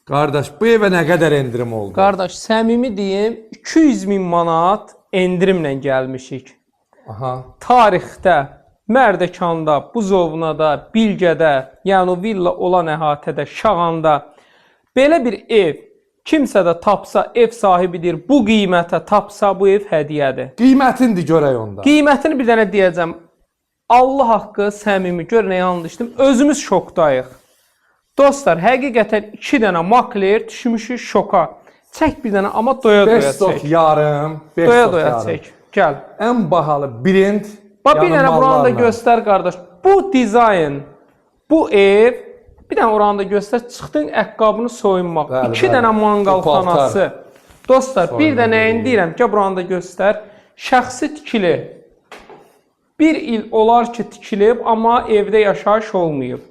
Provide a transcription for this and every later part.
Qardaş, bu evə nə qədər endirim oldu? Qardaş, səmimi deyim, 200.000 manat endirimlə gəlmişik. Aha. Tarixdə, Mərdəkanda, Buzovnada, Bilgədə, yəni o villa olan əhatədə, Şağanda belə bir ev kimsə də tapsa, ev sahibidir, bu qiymətə tapsa, bu ev hədiyyədir. Qiymətindir görək onda. Qiymətini bir dənə deyəcəm. Allah haqqı, səmimi, gör nə yanlışdım. Özümüz şokdayıq. Dostlar, həqiqətən 2 dənə makler düşmüşük şoka. Çək bir dənə, amma doya-doya çək. 5 sot yarım, 5 sot Doya-doya yarım. çək. Gəl. Ən bahalı brend. Bax, bir dənə buranı da göstər, qardaş. Bu dizayn, bu ev, bir dənə oranı da göstər, çıxdın əqqabını soyunmaq. Bəli, 2 dənə manqal xanası. Dostlar, bir dənə deyirəm ki, buranı da göstər. Şəxsi tikili. 1 il olar ki, tikilib, amma evdə yaşayış olmayıb.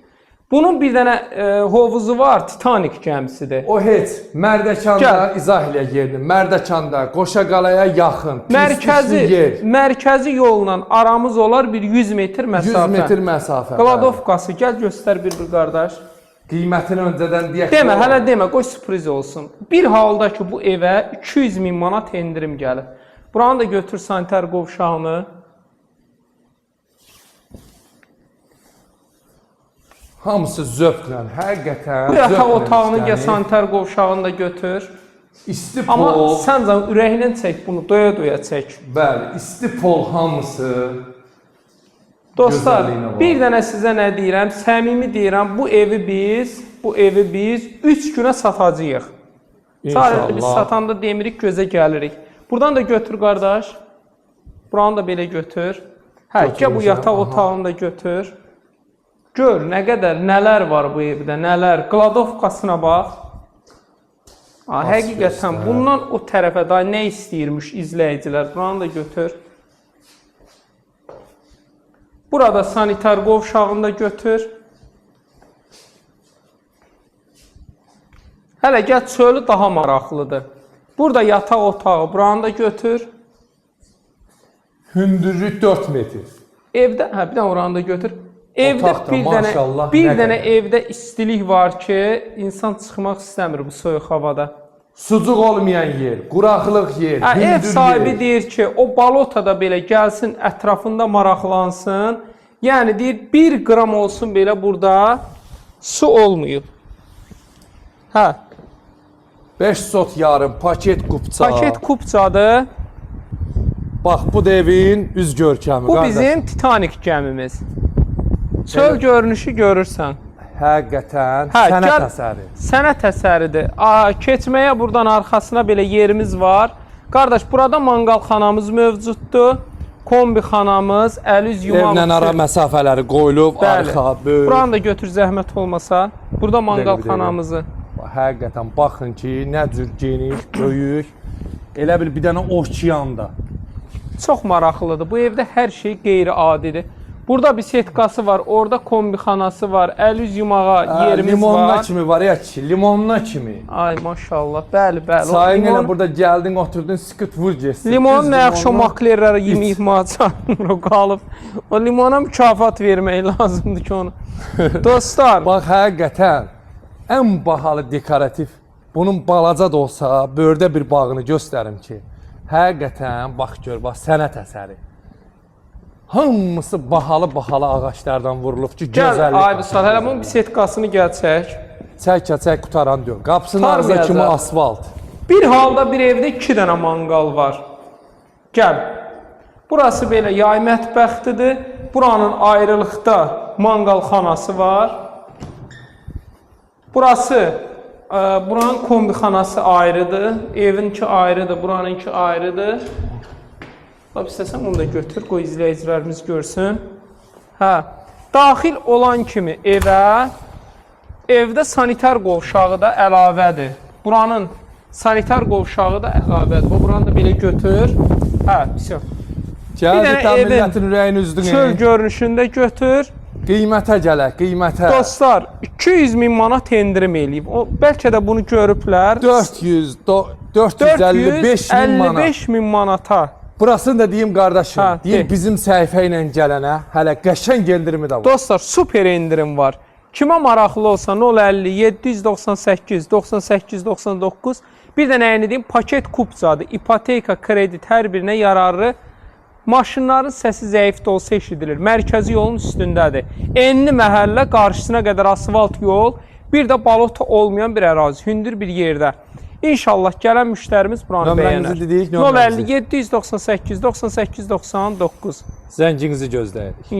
Bunun bir dənə hovuzu var, Titanik gəmisidir. O heç Mərdəkanda izah elə yerini. Mərdəkanda, Qoşaqalaya yaxın, pislikli yer. Mərkəzi yolla aramız olar bir 100 metr məsafə. 100 metr məsafə. Qladovkası, gəl göstər bir qardaş. Qiymətini öncədən deyək. Demə, hələ demə, qoy sürpriz olsun. Bir halda ki, bu evə 200.000 manat endirim gəlir. Buranı da götür sanitar qovşağını. Hamısı zövqlə, həqiqətən. Bu yataq otağını gəl, sanitar qovşağını da götür. İsti pol. Amma sən ürəklə çək bunu, doya-doya çək. Bəli, isti pol hamısı. Dostlar, bir dənə sizə nə deyirəm, səmimi deyirəm, bu evi biz 3 günə satacağıq. Sadəcə biz satanda demirik, gözə gəlirik. Buradan da götür, qardaş. Buranı da belə götür. Hə, gəl bu yataq otağını da götür. Gör, nə qədər, nələr var bu evdə, nələr. Qladovkasına bax. Həqiqətən, bundan o tərəfə daha nə istəyirmiş izləyicilər. Buranı da götür. Burada sanitar qovşağını da götür. Hələ gəl, çölü daha maraqlıdır. Burada yataq otağı, buranı da götür. Hündürlük 4 metr. Evdə, hə, bir dənə oranı da götür. Evdə bir dənə evdə istilik var ki, insan çıxmaq istəmir bu soyuq havada. Sucuq olmayan yer, quraqlıq yer, hündür yer. Ev sahibi deyir ki, o balotada belə gəlsin, ətrafında maraqlansın. Yəni deyir, 1 qram olsun belə burada su olmayıb. Hə. 5 sot yarım, paket qupça. Paket kupçadır. Bax, bu da evin üz görkəmi. Bu bizim Titanik gəmimiz. Çöl görünüşü görürsən. Həqiqətən sənət əsəri. Sənət əsəridir. Keçməyə buradan arxasına belə yerimiz var. Qardaş, burada manqal xanamız mövcuddur. Kombi xanamız, əl-üz yumamız. Evlə ara məsafələri qoyulub, arxa, böyük. Buranı da götür zəhmət olmasa. Burada manqal xanamızı. Həqiqətən, baxın ki, nə cür geniş, böyük. Elə bil bir dənə okeanda. Çox maraqlıdır. Bu evdə hər şey qeyri-adidir. Burada bir setkası var, orada kombi xanası var, əl-üz yumağa yerimiz limonuna var. kimi var ya ki, limonuna kimi. Ay maşallah, bəli, bəli. Sayın elə burada gəldin, oturdun, sıkıt vur geçsin. Limon nə yaxşı maklerlərə yeməyib maçanır, o qalıb. O limona mükafat vermək lazımdır ki onu. Dostlar. Bax, həqiqətən, ən bahalı dekorativ, bunun balaca da olsa, bördə bir bağını göstərim ki, həqiqətən, bax gör, bax, sənət əsəri. Hamısı bahalı ağaçlardan vurulub ki, gözəllik. Gəl, Aybüsat, hələ bunun bir setkasını gəl çək. Çək qutaran diyor. Qapısının ağzı kimi asfalt. Bir halda bir evdə 2 dənə manqal var. Gəl. Burası belə yay mətbəxtidir. Buranın ayrılıqda manqal xanası var. Buranın kombi xanası ayrıdır. Evinki ayrıdır, buranınki ayrıdır. Bax, istəsən bunu da götür, qoy izləyicilərimiz görsün. Hə, daxil olan kimi evdə sanitar qovşağı da əlavədir. Buranın sanitar qovşağı da əlavədir. Buranı da belə götür. Hə, pisyo. Gəldi, təminlətin ürəyin üzdün. Çöl görünüşündə götür. Qiymətə gələk, qiymətə. Dostlar, 200.000 manat endirim eləyib. Bəlkə də bunu görüblər. 455.000 manata. Burasını da deyim qardaşım, deyim bizim səhifə ilə gələnə hələ qəşəng endirimi də var. Dostlar, super endirim var. Kimə maraqlı olsa 050 798 98 99. Bir də nəyini deyim, paket kupçadır. İpoteka, kredit hər birinə yararlı. Maşınların səsi zəif də olsa eşidilir. Mərkəzi yolun üstündədir. Enli məhəllə, qarşısına qədər asfalt yol, bir də balota olmayan bir ərazi, hündür bir yerdə. İnşallah gələn müştərimiz buranı bəyənər. 050 798 98 99. Zənginizi gözləyirik.